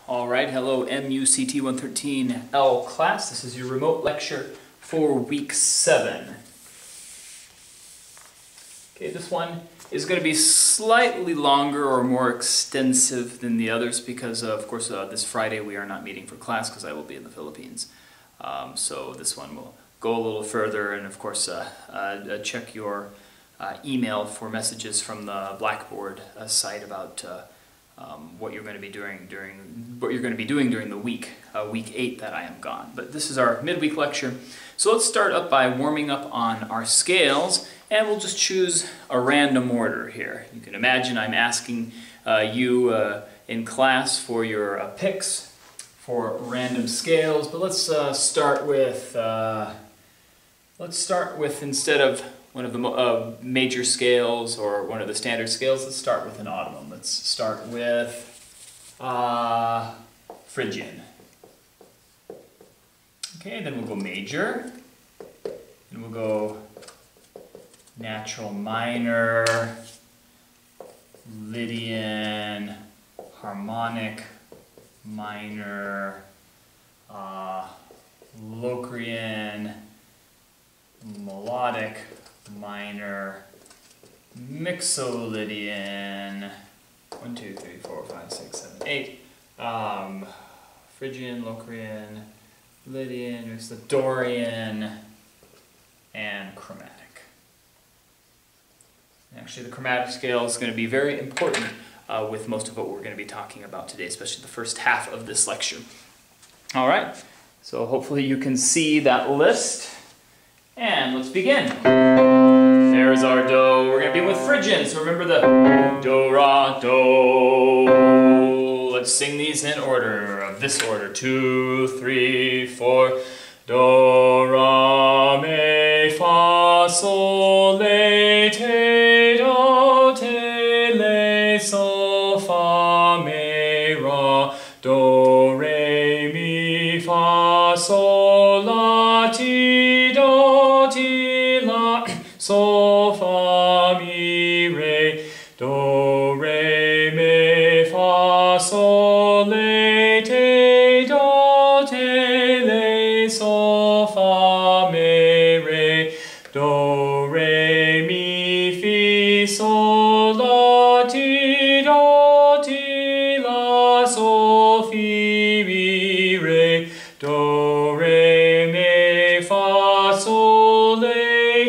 All right, hello MUCT 113L class. This is your remote lecture for week 7. Okay, this one is going to be slightly longer or more extensive than the others because, of course, this Friday we are not meeting for class because I will be in the Philippines. So this one will go a little further, and of course check your email for messages from the Blackboard site about what you're going to be doing during the week 8 that I am gone. But this is our midweek lecture. So let's start up by warming up on our scales, and we'll just choose a random order here. You can imagine I'm asking you in class for your picks for random scales, but let's start with instead of one of the major scales or one of the standard scales, let's start with an odd one. Let's start with Phrygian. Okay, then we'll go major, and we'll go natural minor, Lydian, harmonic minor, Locrian, melodic minor, Mixolydian, 1, 2, 3, 4, 5, 6, 7, 8, Phrygian, Locrian, Lydian, Dorian, and chromatic. Actually, the chromatic scale is going to be very important with most of what we're going to be talking about today, especially the first half of this lecture. All right, so hopefully you can see that list. And let's begin. There's our do. We're going to be with Phrygian, so remember the do, ra, do. Let's sing these in order, of this order. 2, 3, 4. Do, ra, mi, fa, sol, la, te, do, te, la, sol, fa, mi, ra. Do, re, mi, fa, sol, la, ti, do, ti, la, sol, fa, mi, re, do, re, mi, fa, sol, la, te, do, te, la, sol, fa, mi, re, do, re, mi, fi, sol, la, ti, do, ti, la, sol, fi, mi, re, do, re, mi, fa, sol, la,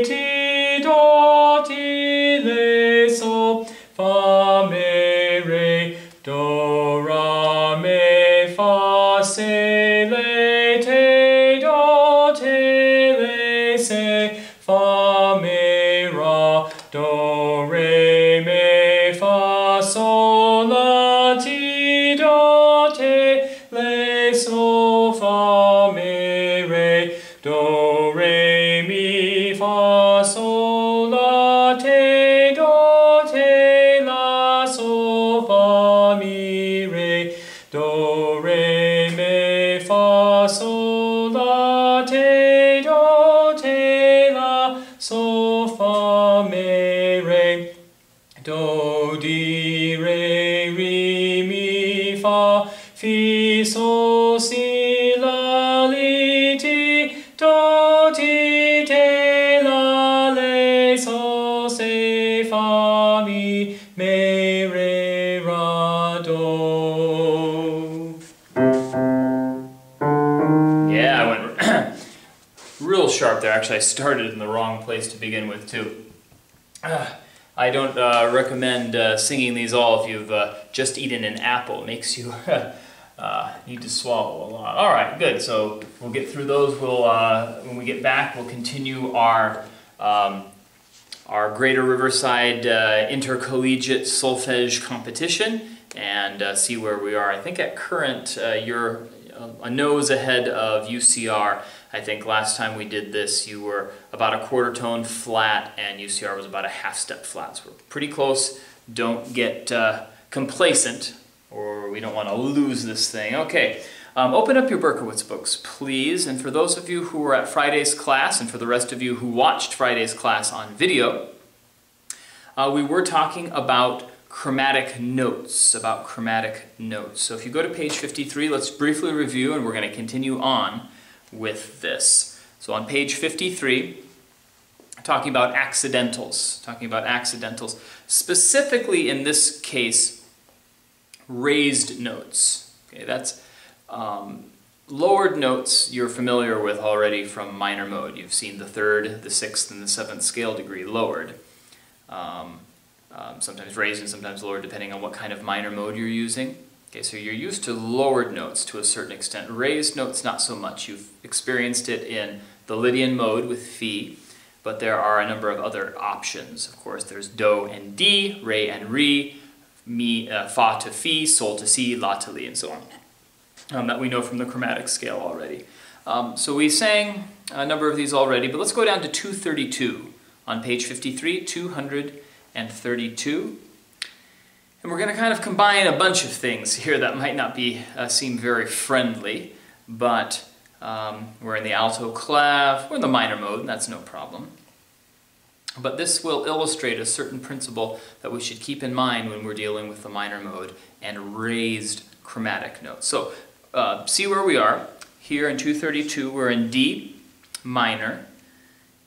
ti, do, ti, la, sol, fa, mi, re, do, ra, mi, fa, se, la, te, do, te, la, se, fa, mi, ra, do, re, mi, fa, sol, la, ti, do, te, la, sol, fa, mi, re, do, re, mi, fa, sol, la, te, do, te, la, sol, fa, mi, re, do, re, mi, fa, sol, la, te, do, te, la, sol, fa, mi, re, do, di, re, mi, fa, fi, sol, si, la, li, ti, do, ti, te, la, le, sol, se, fa, mi, re, ra, do. Yeah, I went real sharp there. Actually, I started in the wrong place to begin with, too. I don't recommend singing these all if you've just eaten an apple. It makes you need to swallow a lot. All right, good. So we'll get through those. We'll when we get back, we'll continue our Greater Riverside Intercollegiate Solfege competition and see where we are. I think at current you're a nose ahead of UCR. I think last time we did this, you were about a quarter tone flat, and UCR was about a half step flat. So we're pretty close. Don't get complacent, or we don't want to lose this thing. Okay, open up your Berkowitz books, please. And for those of you who were at Friday's class, and for the rest of you who watched Friday's class on video, we were talking about chromatic notes, So if you go to page 53, let's briefly review, and we're going to continue on with this. So on page 53, talking about accidentals, specifically in this case, raised notes. Okay, that's lowered notes you're familiar with already from minor mode. You've seen the 3rd, the 6th, and the 7th scale degree lowered. Sometimes raised and sometimes lowered depending on what kind of minor mode you're using. Okay, so you're used to lowered notes to a certain extent. Raised notes, not so much. You've experienced it in the Lydian mode with Fi, but there are a number of other options. Of course, there's Do and D, Re and Re, Mi, Fa to Fi, Sol to Si, La to Li, and so on. That we know from the chromatic scale already. So we sang a number of these already, but let's go down to 232 on page 53, 232. And we're going to kind of combine a bunch of things here that might not seem very friendly, but we're in the alto clav, we're in the minor mode, and that's no problem. But this will illustrate a certain principle that we should keep in mind when we're dealing with the minor mode and raised chromatic notes. So see where we are. Here in 232, we're in D minor,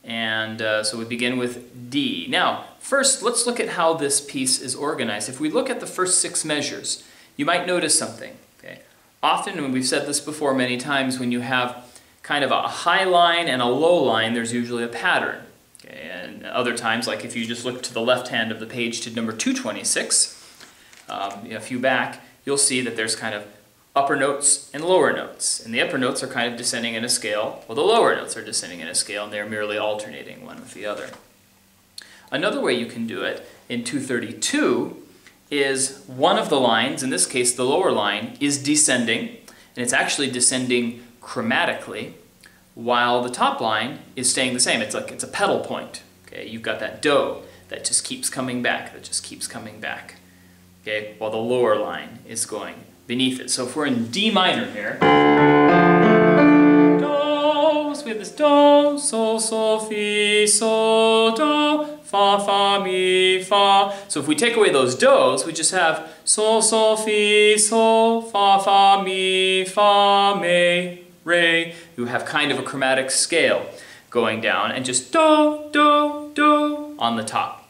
and so we begin with D. Now, first, let's look at how this piece is organized. If we look at the first 6 measures, you might notice something. Okay? Often, and we've said this before many times, when you have kind of a high line and a low line, there's usually a pattern. Okay? And other times, like if you just look to the left hand of the page to number 226, a few back, you'll see that there's kind of upper notes and lower notes. And the upper notes are kind of descending in a scale, while the lower notes are descending in a scale, and they're merely alternating one with the other. Another way you can do it in 232 is one of the lines, in this case the lower line, is descending, and it's actually descending chromatically, while the top line is staying the same. It's like it's a pedal point. Okay, you've got that Do that just keeps coming back, Okay, while the lower line is going beneath it. So if we're in D minor here, Do, so we have this Do, Sol, Sol, Fi, Sol, Do, Fa, Fa, Mi, Fa. So if we take away those Do's, we just have Sol, Sol, Fi, Sol, Fa, Fa, Mi, Fa, Me, Re. You have kind of a chromatic scale going down, and just Do, Do, Do on the top.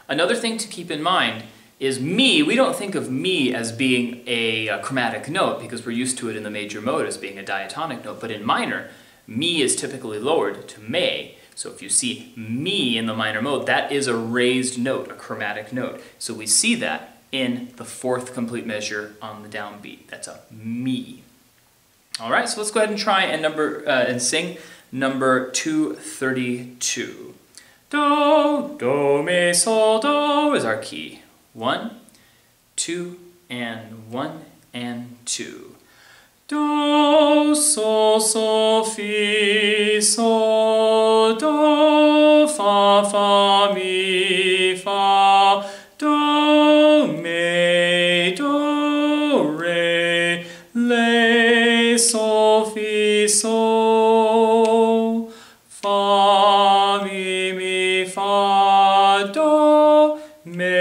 Another thing to keep in mind is Mi. We don't think of Mi as being a chromatic note because we're used to it in the major mode as being a diatonic note, but in minor, Mi is typically lowered to Me. So if you see Mi in the minor mode, that is a raised note, a chromatic note. So we see that in the 4th complete measure on the downbeat. That's a Mi. All right, so let's go ahead and try and sing number 232. Do, Do, Me, Sol, Do is our key. 1, 2, and 1, and 2. Do, Sol, Sol, Fi, Sol, Do, Fa, Fa, Mi, Fa, Do, Me, Do, Re, Le, Sol, Fi, Sol, Fa, Mi, Fa, Do, Me,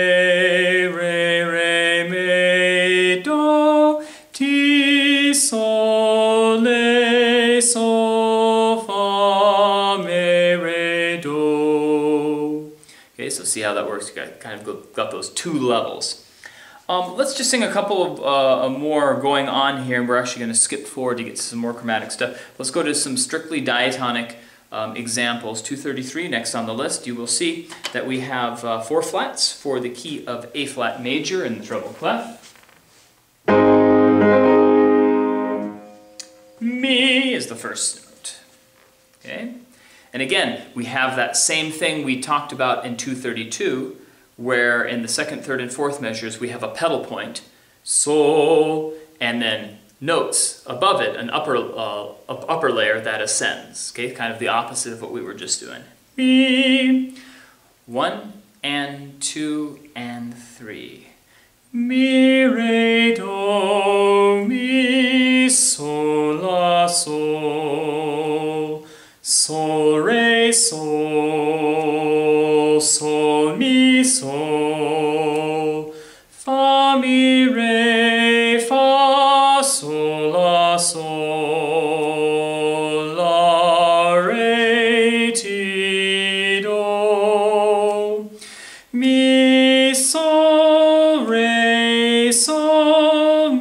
Sol, Le, Sol, Fa, Mi, Re, Do. Okay, so see how that works. You kind of got those 2 levels. Let's just sing a couple of more going on here, and we're actually going to skip forward to get to some more chromatic stuff. Let's go to some strictly diatonic examples. 233 next on the list. You will see that we have 4 flats for the key of A flat major in the treble clef. Mi is the first note. Okay? And again, we have that same thing we talked about in 232, where in the 2nd, 3rd, and 4th measures we have a pedal point, Sol, and then notes above it, an upper layer that ascends. Okay? Kind of the opposite of what we were just doing. Mi. 1, and 2, and 3. Mi, Re, Do, Mi, Sol, La, Sol, Sol, Re, Sol, Sol, Mi, Sol,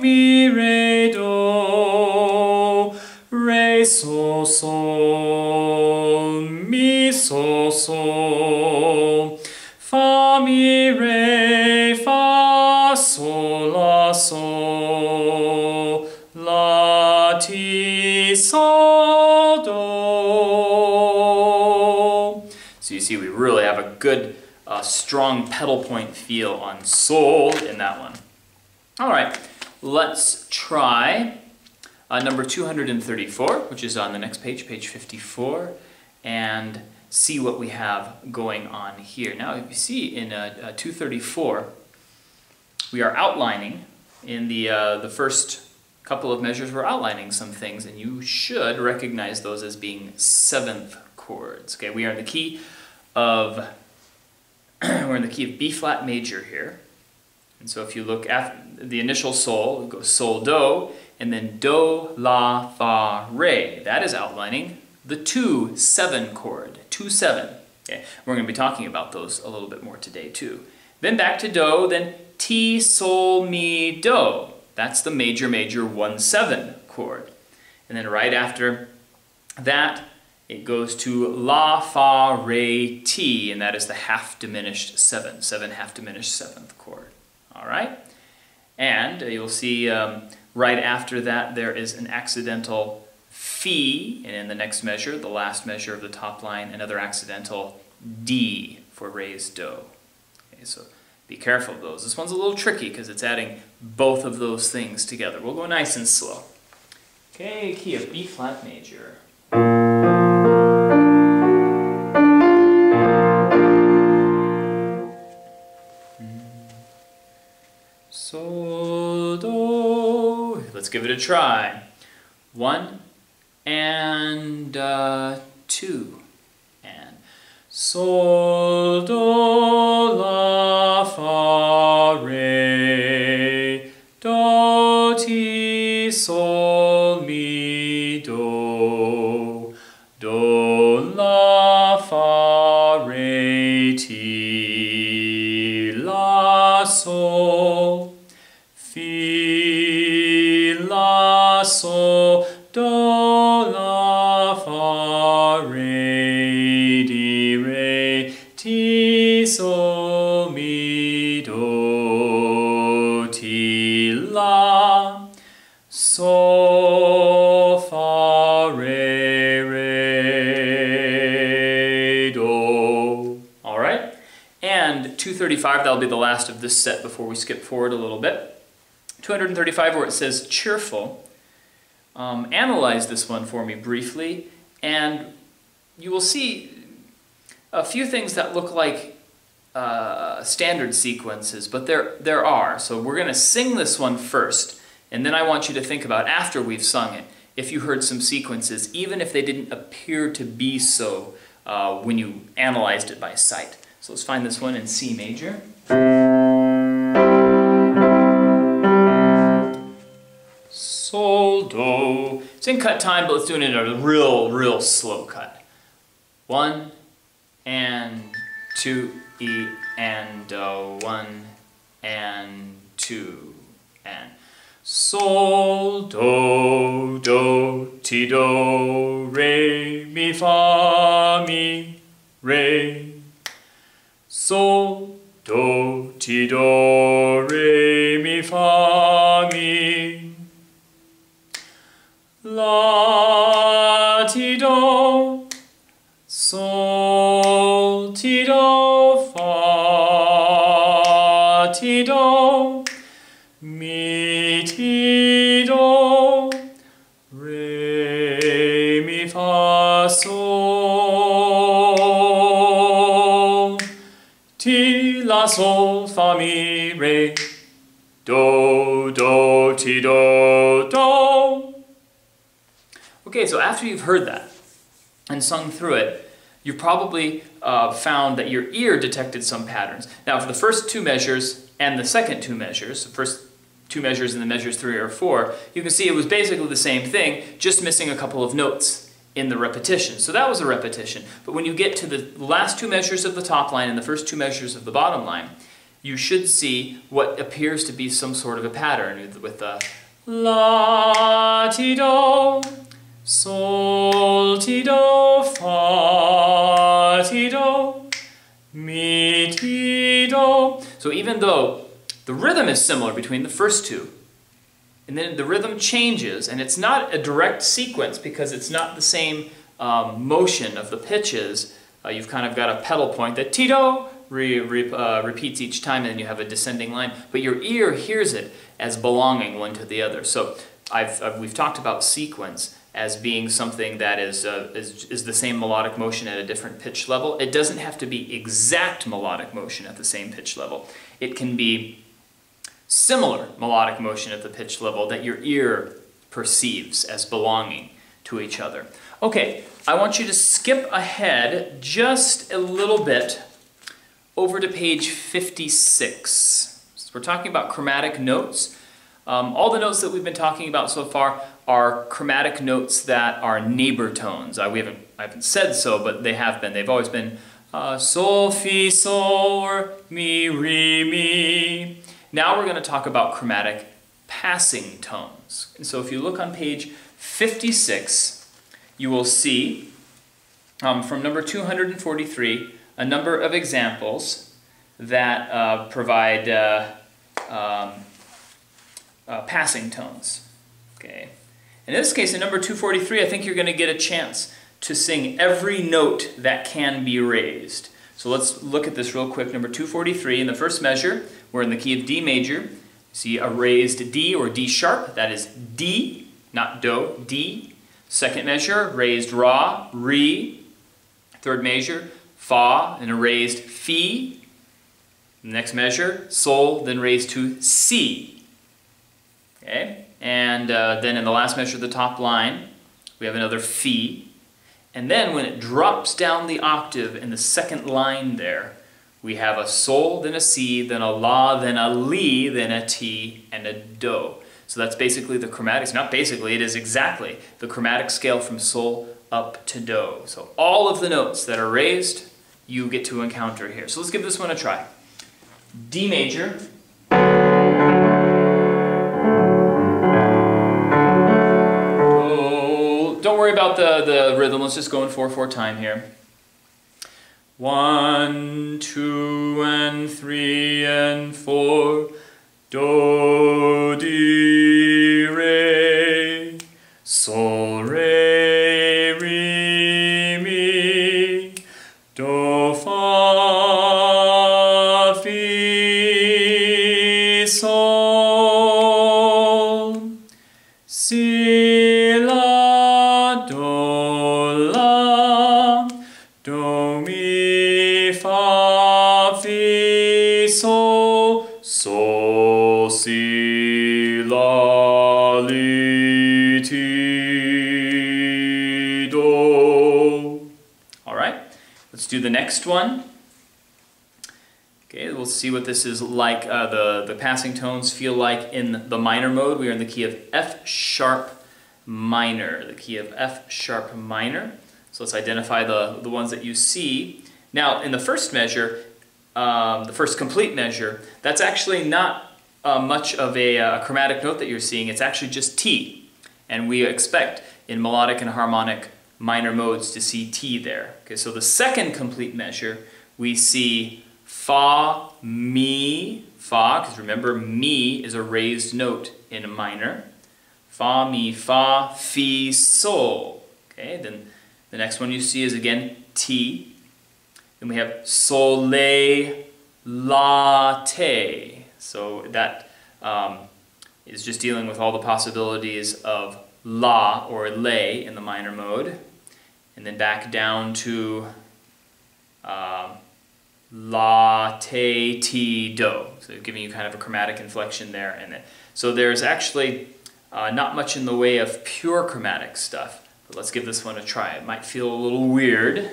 mi, re, do, re, sol, sol, mi, sol, sol, fa, mi, re, fa, sol, la, sol, la, ti, sol, do. So you see we really have a good strong pedal point feel on sol in that one. All right, let's try number 234, which is on the next page, page 54, and see what we have going on here. Now, if you see in 234, we are outlining in the first couple of measures, we're outlining some things, and you should recognize those as being seventh chords. Okay, we are in the key of we're in the key of B flat major here. And so if you look at the initial sol, it goes sol, do, and then do, la, fa, re. That is outlining the 2-7 chord, 2-7. Okay, we're going to be talking about those a little bit more today too. Then back to do, then ti, sol, mi, do. That's the major, major 1-7 chord. And then right after that, it goes to la, fa, re, ti, and that is the half diminished 7 half diminished 7th chord. All right? And you'll see right after that there is an accidental fi, and in the next measure, the last measure of the top line, another accidental D for raised do. Okay, so be careful of those. This one's a little tricky because it's adding both of those things together. We'll go nice and slow. Okay, key of B flat major. Sol, do. Let's give it a try. 1 and 2 and sol, do, la, fa, re, do, ti, sol, mi, do, do, la, fa, re, ti, la, sol, fi, la, sol, do, la, fa, re, di, re, ti, sol, mi, do, ti, la, sol, fa, re, re, do. All right? And 235, that'll be the last of this set before we skip forward a little bit. 235, where it says cheerful. Analyze this one for me briefly, and you will see a few things that look like standard sequences, but there are. So we're going to sing this one first, and then I want you to think about, after we've sung it, if you heard some sequences, even if they didn't appear to be so when you analyzed it by sight. So let's find this one in C major. Sol, do. It's in cut time, but let's do it in a real slow cut. 1 and 2, E and do. 1 and 2 and sol, do, do, ti, do, re, mi, fa, mi, re. Sol, do, ti, do, re, mi, fa, mi. La, ti, do, sol, ti, do, fa, ti, do, mi, ti, do, re, mi, fa, sol, ti, la, sol, fa, mi, re, do, do, ti, do, do. Okay, so after you've heard that and sung through it, you've probably found that your ear detected some patterns. Now, for the first 2 measures and the second 2 measures, the first 2 measures and the measures 3 or 4, you can see it was basically the same thing, just missing a couple of notes in the repetition. So that was a repetition. But when you get to the last 2 measures of the top line and the first 2 measures of the bottom line, you should see what appears to be some sort of a pattern with the la, ti, do, sol, ti, do, fa, ti, do, mi, ti, do. So even though the rhythm is similar between the first two, and then the rhythm changes, and it's not a direct sequence because it's not the same motion of the pitches. You've kind of got a pedal point that ti-do repeats each time, and then you have a descending line. But your ear hears it as belonging one to the other. So we've talked about sequence as being something that is the same melodic motion at a different pitch level. It doesn't have to be exact melodic motion at the same pitch level. It can be similar melodic motion at the pitch level that your ear perceives as belonging to each other. Okay, I want you to skip ahead just a little bit over to page 56. So we're talking about chromatic notes. All the notes that we've been talking about so far are chromatic notes that are neighbor tones. I haven't said so, but they have been. They've always been sol, fi, sol, or mi, re, mi. Now we're going to talk about chromatic passing tones. And so if you look on page 56, you will see from number 243 a number of examples that provide passing tones. Okay. In this case, in number 243, I think you're going to get a chance to sing every note that can be raised. So let's look at this real quick. Number 243, in the first measure, we're in the key of D major. See a raised D or D sharp, that is D, not do, D. Second measure, raised Ra, Re. Third measure, Fa, and a raised Fi. The next measure, Sol, then raised to Si. Okay, and then in the last measure, the top line, we have another Fi. And then when it drops down the octave in the second line there, we have a Sol, then a Si, then a La, then a Li, then a Ti, and a Do. So that's basically the chromatic, not basically, it is exactly the chromatic scale from Sol up to Do. So all of the notes that are raised, you get to encounter here. So let's give this one a try. D major. Don't worry about the rhythm, let's just go in 4/4 time here. 1, 2, and 3, and 4. Do, di, re, sol, re, re, mi, do, fa, fi, sol, si, la, do, la, do, mi, fa, fi, sol, sol, si, la, li, ti, do. All right, let's do the next one. Okay, we'll see what this is like, the passing tones feel like in the minor mode. We are in the key of F sharp minor, the key of F sharp minor. So let's identify the ones that you see. Now, in the first measure, the first complete measure, that's actually not much of a chromatic note that you're seeing. It's actually just T. And we expect in melodic and harmonic minor modes to see T there. Okay, so the second complete measure, we see Fa, Mi, Fa, because remember, Mi is a raised note in a minor. Fa, Mi, Fa, Fi, Sol. Okay, then the next one you see is again T. Then we have Sol, La, Te. So that is just dealing with all the possibilities of La or Lay in the minor mode. And then back down to La, Te, Ti, Do. So giving you kind of a chromatic inflection there. And so there's actually not much in the way of pure chromatic stuff. But let's give this one a try. It might feel a little weird.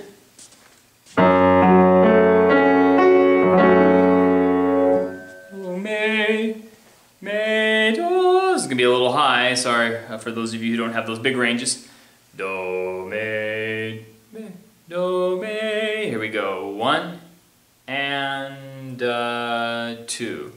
This is going to be a little high, sorry for those of you who don't have those big ranges. Do, me, do, me. Here we go. 1 and 2.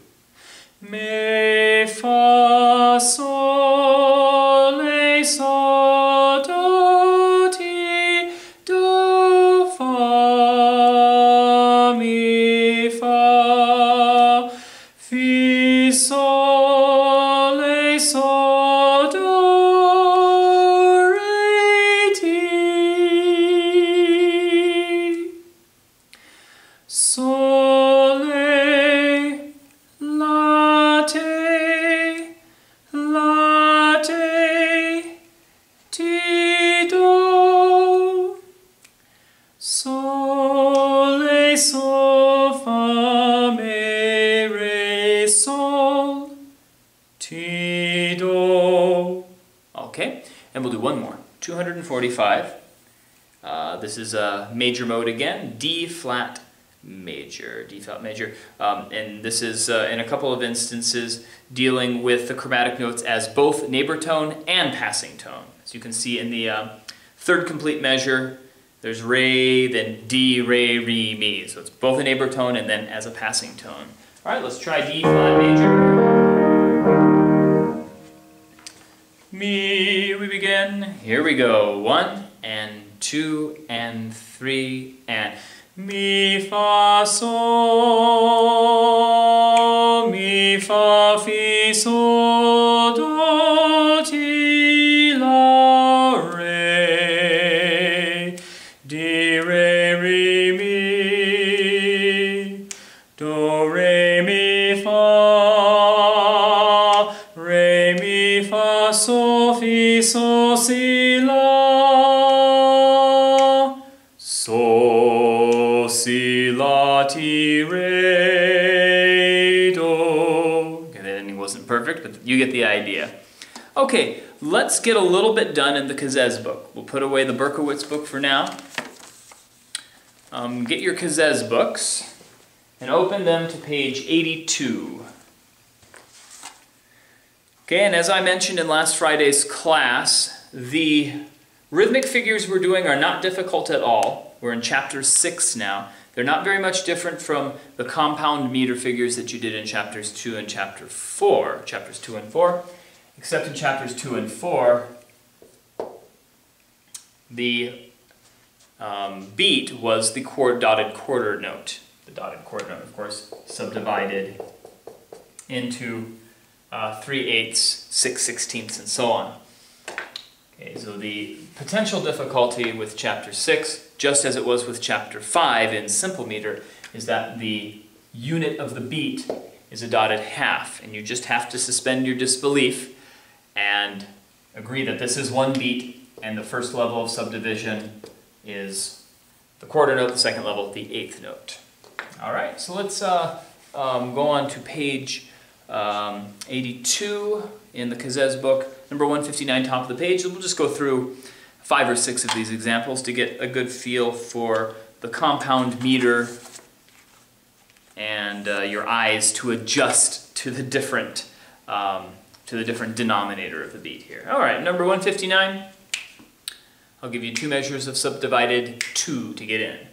Mi, fa, sol, la, sol, do, ti, do, fa, mi, fa, fi, sol, la, sol, do, re, ti, sol, la, te, ti, do, sol, sol, fa, mi, re, sol, ti, do. Okay, and we'll do one more. 245. This is a major mode again, D flat major, D flat major, and this is in a couple of instances dealing with the chromatic notes as both neighbor tone and passing tone. As you can see in the third complete measure, there's re, then D, re, re, mi. So it's both a neighbor tone and then as a passing tone. All right, let's try D flat major. Mi, we begin. Here we go. 1 and 2 and 3 and mi, fa, sol, mi, fa, fi, sol, do, ti, la, re, di, re, re, mi, do, re, mi, fa, re, mi, fa, sol, fi, sol, si, la, sol, si, la, ti, re, do. Okay, that ending wasn't perfect, but you get the idea. Okay, let's get a little bit done in the Kazez book. We'll put away the Berkowitz book for now. Get your Kazez books and open them to page 82. Okay, and as I mentioned in last Friday's class, the rhythmic figures we're doing are not difficult at all. We're in chapter 6 now. They're not very much different from the compound meter figures that you did in chapters 2 and chapter 4. Chapters 2 and 4. Except in chapters 2 and 4, the beat was the dotted quarter note. The dotted quarter note, of course, subdivided into 3/8, 6/16, and so on. Okay, so the potential difficulty with chapter 6, just as it was with chapter 5 in simple meter, is that the unit of the beat is a dotted half, and you just have to suspend your disbelief and agree that this is one beat, and the first level of subdivision is the quarter note, the second level, the 8th note. All right, so let's go on to page 82 in the Kazez book, number 159, top of the page. We'll just go through 5 or 6 of these examples to get a good feel for the compound meter and your eyes to adjust to the different denominator of the beat here. All right, number 159. I'll give you 2 measures of subdivided 2 to get in.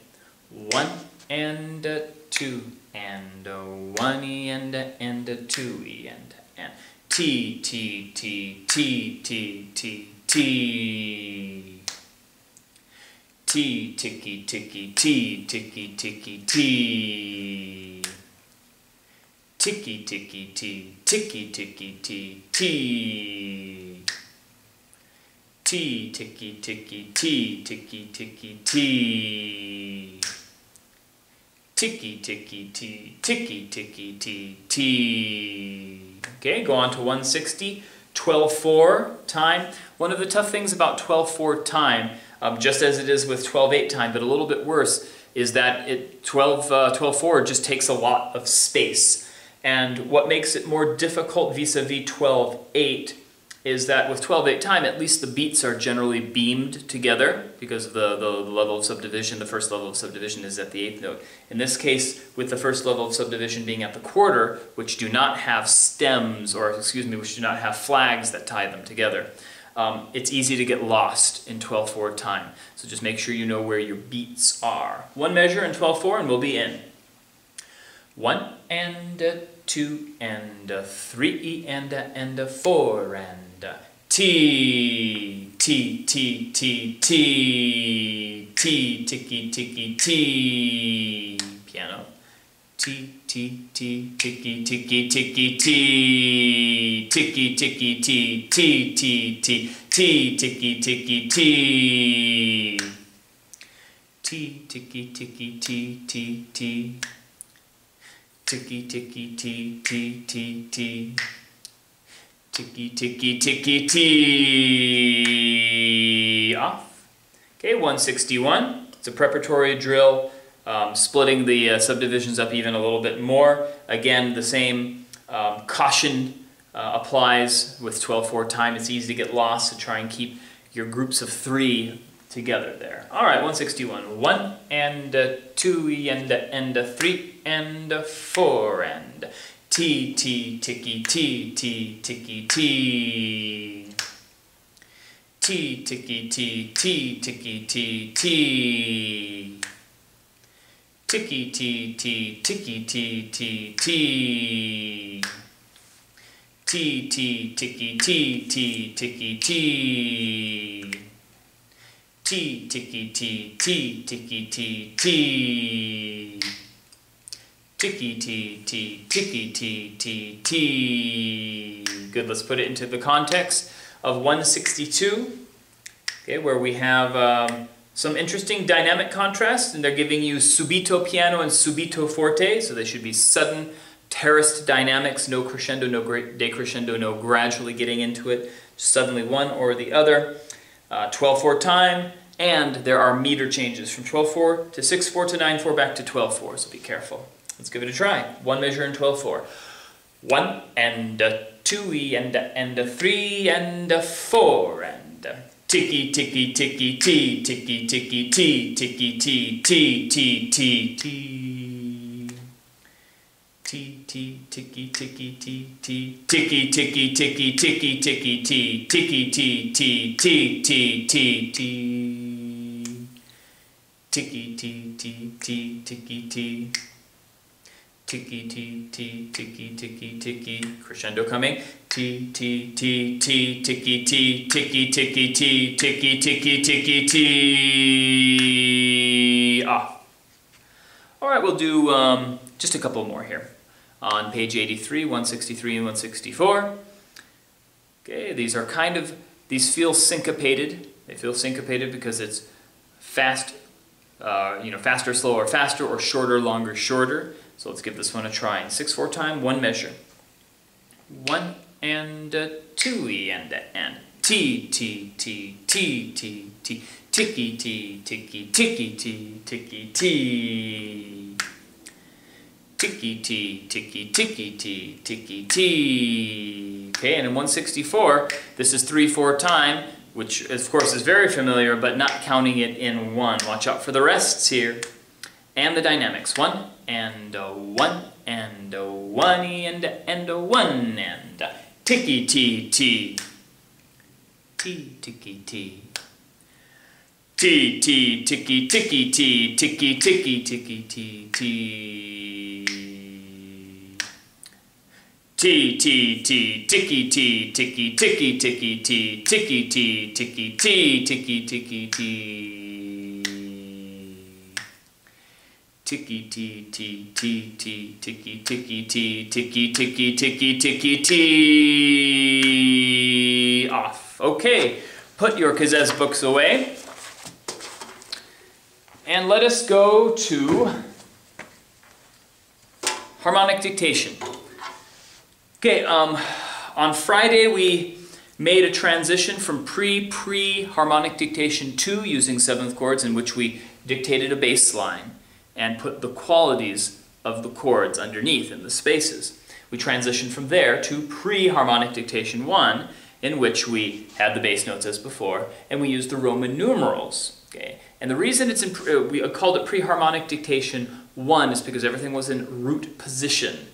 1 and 2 and 1 and 2 and T, T, T, T, T, T, T. T, ticky, ticky, T, ticky, ticky, T. Ticky, ticky, T, ticky, ticky, T, T. T, ticky, ticky, T, ticky, ticky, T. Ticky, ticky, T, ticky, ticky, T, T. Okay, go on to 160, 12/4 time. One of the tough things about 12/4 time, just as it is with 12/8 time, but a little bit worse, is that 12/4 just takes a lot of space. And what makes it more difficult vis-a-vis 12/8 is that with 12/8 time, at least the beats are generally beamed together because of the level of subdivision. The first level of subdivision is at the 8th note. In this case, with the first level of subdivision being at the quarter, which do not have stems, or excuse me, which do not have flags that tie them together, it's easy to get lost in 12/4 time. So just make sure you know where your beats are. One measure in 12/4 and we'll be in. 1 and a 2 and a 3 and a 4 and a T, T, T, T, T, T, ticky, ticky, T, piano. T, T, T, ticky, ticky, ticky, T, ticky, ticky, T, T, T, T, T, ticky, ticky, T, T, ticky, ticky, T, T, T, ticky, ticky, T, T, T, T, ticky, ticky, ticky, T, off. Okay, 161. It's a preparatory drill, splitting the subdivisions up even a little bit more. Again, the same caution applies with 12/4 time. It's easy to get lost, so try and keep your groups of 3 together there. All right, 161. 1 and a 2 and a 3 and a 4 and T, T, ticky, T, T, ticky, T, T, ticky, T, T, ticky, T, T, ticky, T, T, ticky, T, T, T, T, T, ticky, T, T, ticky, T, T, ticky, T, T, ticky, T, T, ticky, T, T, ticky, T, T, T. Good, let's put it into the context of 162, okay, where we have some interesting dynamic contrast, and they're giving you subito piano and subito forte, so they should be sudden, terraced dynamics, no crescendo, no decrescendo, no gradually getting into it, suddenly one or the other. 12/4 time, and there are meter changes from 12/4 to 6/4 to 9/4 back to 12/4, so be careful. Let's give it a try. One measure in 12/4. 1 and a 2 and a 3 and a 4 and a ticky, ticky, ticky, T, ticky, ticky, T, ticky, T, T, T, T, T, T, T, ticky, ticky, T, T, ticky, ticky, ticky, ticky, ticky, T, ticky, T, T, T, T, T, T, ticky, T, T, T, ticky, T, ticky, T, T, ticky, ticky, ticky, crescendo coming, T, T, T, T, ticky, T, ticky, ticky, T, ticky, ticky, ticky, T, off. All right, we'll do just a couple more here. On page 83, 163 and 164. Okay, these are these feel syncopated. They feel syncopated because it's fast, faster, slower, faster, or shorter, longer, shorter. So let's give this one a try. In 6/4 time, one measure. 1 and a 2 and T, T, T, T, T, T, ticky, T, ticky, ticky, T, ticky, T, ticky, T, ticky, ticky, T, ticky, T. Okay, and in 164, this is 3/4 time, which of course is very familiar, but not counting it in 1. Watch out for the rests here. And the dynamics. 1 and a 1 and a 1 and a 1 and a ticky, T, T, T, ticky, T. T, T, ticky, ticky, T, ticky, ticky, ticky, T, T. T, T, T, ticky, T, ticky, ticky, ticky, T, ticky, T, ticky, T, ticky, ticky, T. Ticky, T, T, T, T, ticky, ticky, T, ticky, ticky, ticky, ticky, T. Off. Okay, put your Kazez books away. And let us go to Harmonic Dictation. Okay, on Friday we made a transition from pre-harmonic dictation 2 using 7th chords, in which we dictated a bass line and put the qualities of the chords underneath in the spaces. We transitioned from there to pre-harmonic dictation 1, in which we had the bass notes as before, and we used the Roman numerals. Okay? And the reason we called it pre-harmonic dictation 1 is because everything was in root position,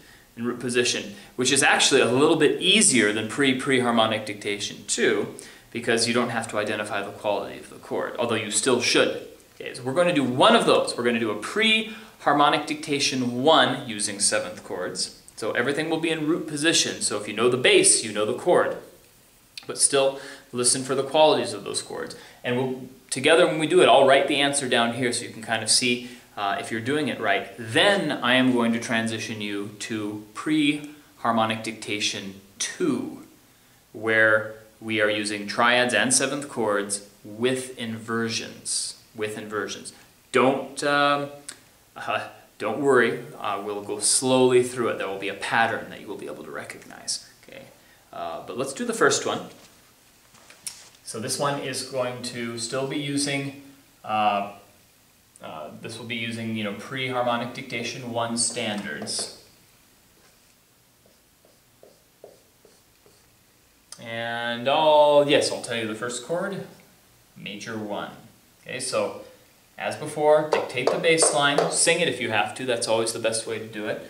which is actually a little bit easier than pre-harmonic dictation 2, because you don't have to identify the quality of the chord, although you still should. Okay, so we're going to do one of those. We're going to do a pre-harmonic Harmonic Dictation 1 using 7th chords. So everything will be in root position. So if you know the bass, you know the chord. But still, listen for the qualities of those chords. And together when we do it, I'll write the answer down here so you can kind of see if you're doing it right. Then I am going to transition you to pre-Harmonic Dictation 2, where we are using triads and 7th chords with inversions. Don't worry, we'll go slowly through it. There will be a pattern that you will be able to recognize. Okay, but let's do the first one. So this one is going to still be using, this will be using, pre-Harmonic Dictation 1 standards. And I'll tell you the first chord, major 1. Okay, so as before, dictate the bass line, sing it if you have to, that's always the best way to do it.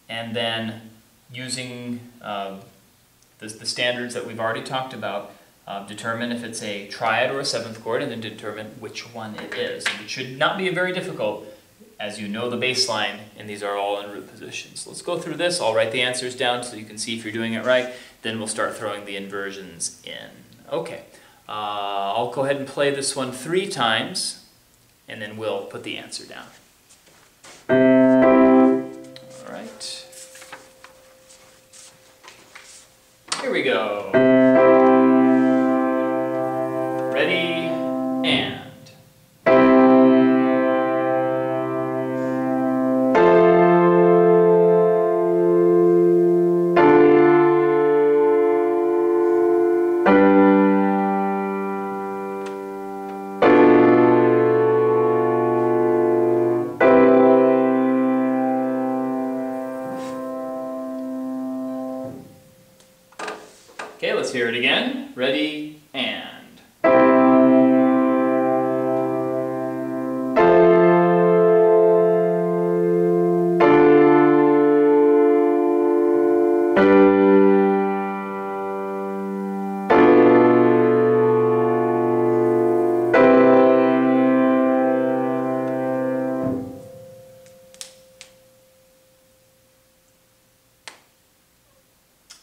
And then using the standards that we've already talked about, determine if it's a triad or a 7th chord, and then determine which one it is. And it should not be very difficult, as you know the bass line, and these are all in root positions. Let's go through this. I'll write the answers down so you can see if you're doing it right. Then we'll start throwing the inversions in. Okay, I'll go ahead and play this one 3 times, and then we'll put the answer down. All right. Here we go. Ready, and. Okay, let's hear it again. Ready, and.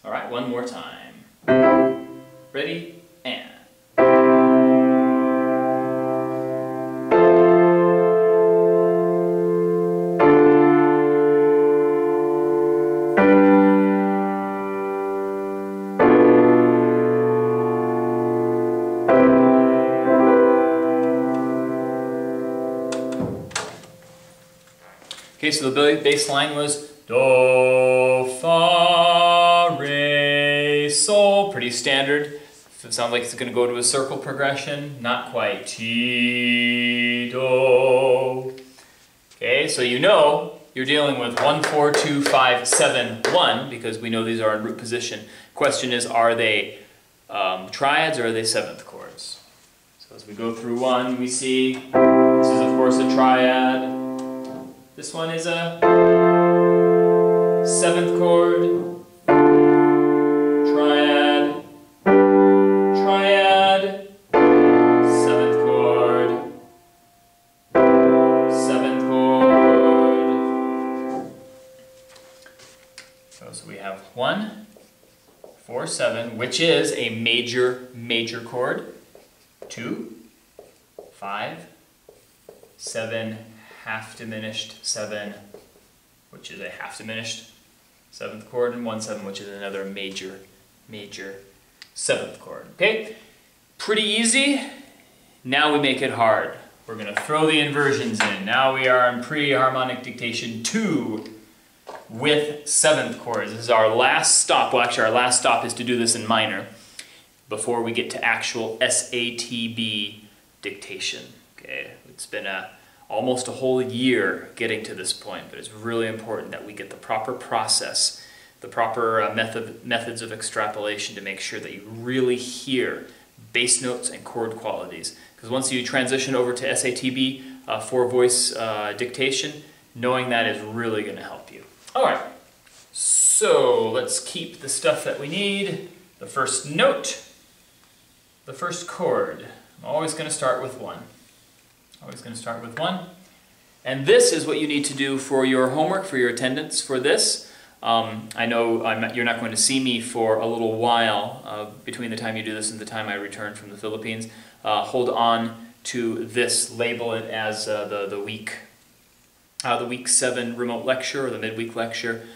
All right, one more time. Ready, and. Okay, so the bass line was do, fa, re, sol. Pretty standard. It sounds like it's going to go to a circle progression. Not quite. Ti, do. Okay, so you know you're dealing with 1, 4, 2, 5, 7, 1 because we know these are in root position. Question is, are they triads or are they 7th chords? So as we go through 1, we see this is of course a triad. This one is a 7th chord, triad, triad, 7th chord, 7th chord. So we have 1, 4, 7, which is a major chord, 2, 5, 7, half diminished 7, which is a half diminished 7th chord, and 1, 7, which is another major 7th chord. Okay, pretty easy. Now we make it hard. We're going to throw the inversions in. Now we are in pre-Harmonic Dictation 2 with 7th chords. This is our last stop. Well, actually our last stop is to do this in minor before we get to actual SATB dictation. Okay, it's been almost a whole year getting to this point, but it's really important that we get the proper process, the proper methods of extrapolation to make sure that you really hear bass notes and chord qualities. Because once you transition over to SATB for voice dictation, knowing that is really going to help you. All right, so let's keep the stuff that we need. The first note, the first chord. I'm always going to start with 1. Always going to start with 1. And this is what you need to do for your homework, for your attendance for this. I know you're not going to see me for a little while between the time you do this and the time I return from the Philippines. Hold on to this, label it as the week 7 remote lecture or the midweek lecture.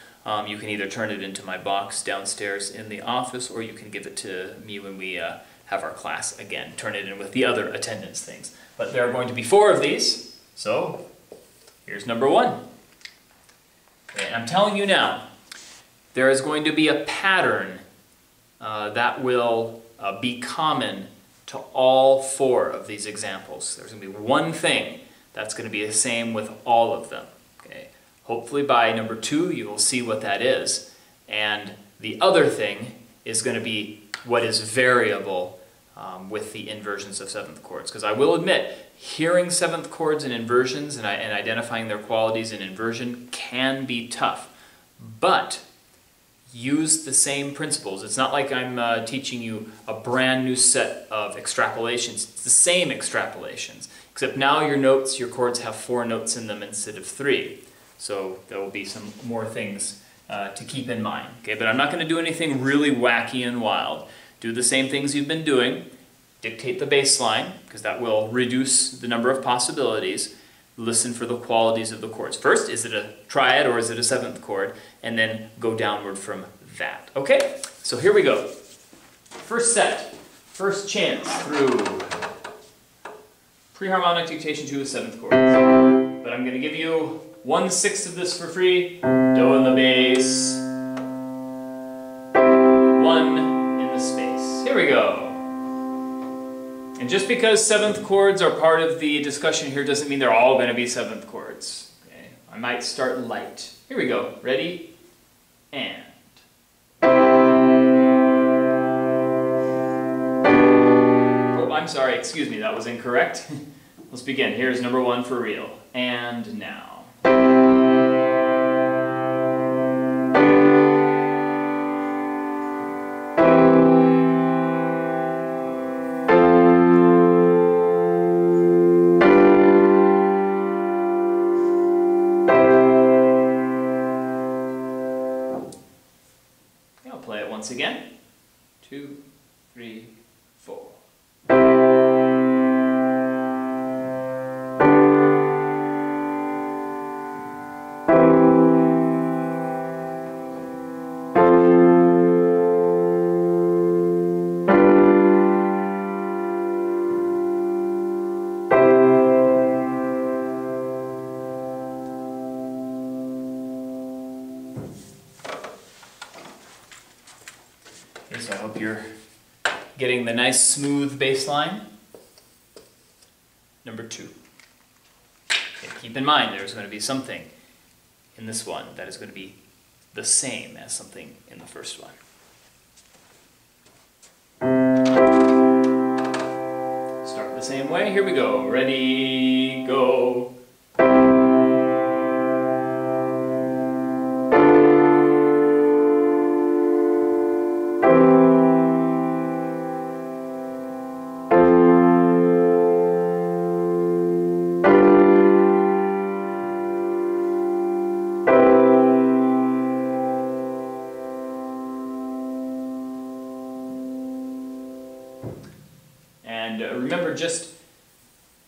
You can either turn it into my box downstairs in the office, or you can give it to me when we have our class again. Turn it in with the other attendance things. But there are going to be 4 of these, so here's number 1. And I'm telling you now, there is going to be a pattern that will be common to all 4 of these examples. There's going to be one thing that's going to be the same with all of them. Okay? Hopefully by number 2 you will see what that is. And the other thing is going to be what is variable with the inversions of 7th chords. Because I will admit, hearing 7th chords and inversions and identifying their qualities in inversion can be tough. But use the same principles. It's not like I'm teaching you a brand new set of extrapolations. It's the same extrapolations, except now your notes, your chords have 4 notes in them instead of 3. So there will be some more things to keep in mind. Okay, but I'm not going to do anything really wacky and wild. Do the same things you've been doing. Dictate the bass line, because that will reduce the number of possibilities. Listen for the qualities of the chords. First, is it a triad or is it a 7th chord? And then go downward from that. Okay, so here we go. First set, first chance through pre-harmonic dictation to a 7th chord. But I'm going to give you 1/6 of this for free. Do in the bass. 1 in the space. Here we go. And just because 7th chords are part of the discussion here doesn't mean they're all going to be 7th chords. Okay? I might start light. Here we go. Ready? And. Oh, I'm sorry. Excuse me. That was incorrect. Let's begin. Here's number 1 for real. And now. Play it once again. 2, 3, 4. So I hope you're getting the nice smooth bass line. Number 2. Okay, keep in mind there's going to be something in this one that is going to be the same as something in the first one. Start the same way. Here we go. Ready, go. And remember, just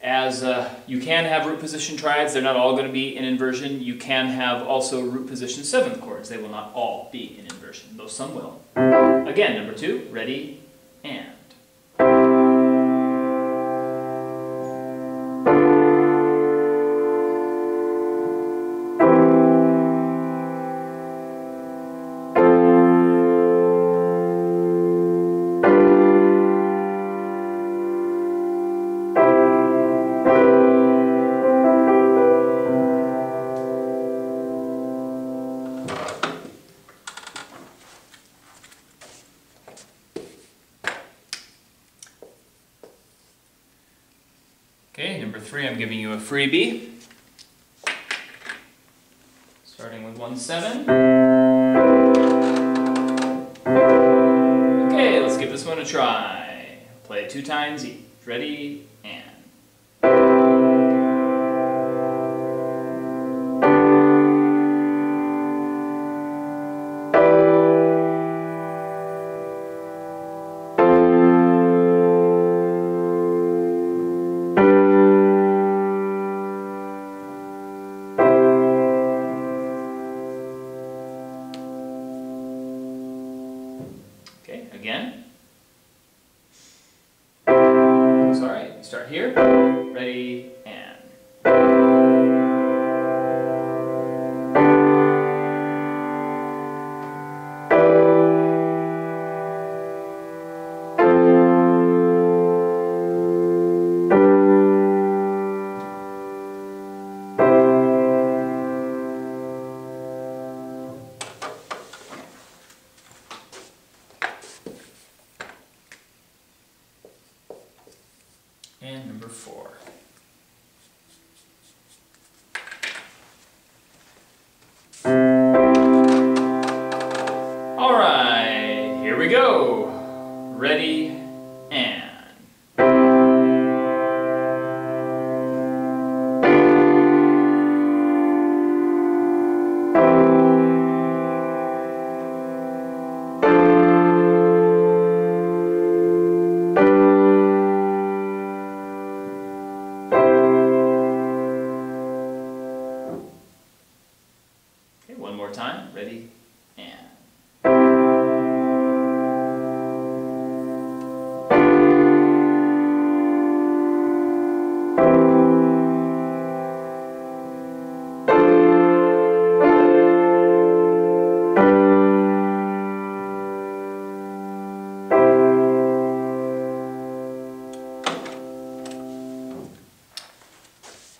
as you can have root position triads, they're not all going to be in inversion. You can have also root position 7th chords. They will not all be in inversion, though some will. Again, number 2, ready, and. Okay, number 3, I'm giving you a freebie. Starting with 1/7. Okay, let's give this one a try. Play it 2 times each. Ready, and. start here. Ready, and. And number 4. All right, here we go. Ready, and. Okay, one more time. Ready, and.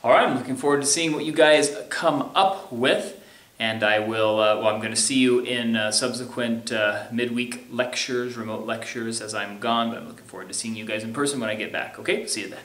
All right, I'm looking forward to seeing what you guys come up with. And I will, I'm going to see you in subsequent midweek lectures, remote lectures as I'm gone, but I'm looking forward to seeing you guys in person when I get back. Okay, see you then.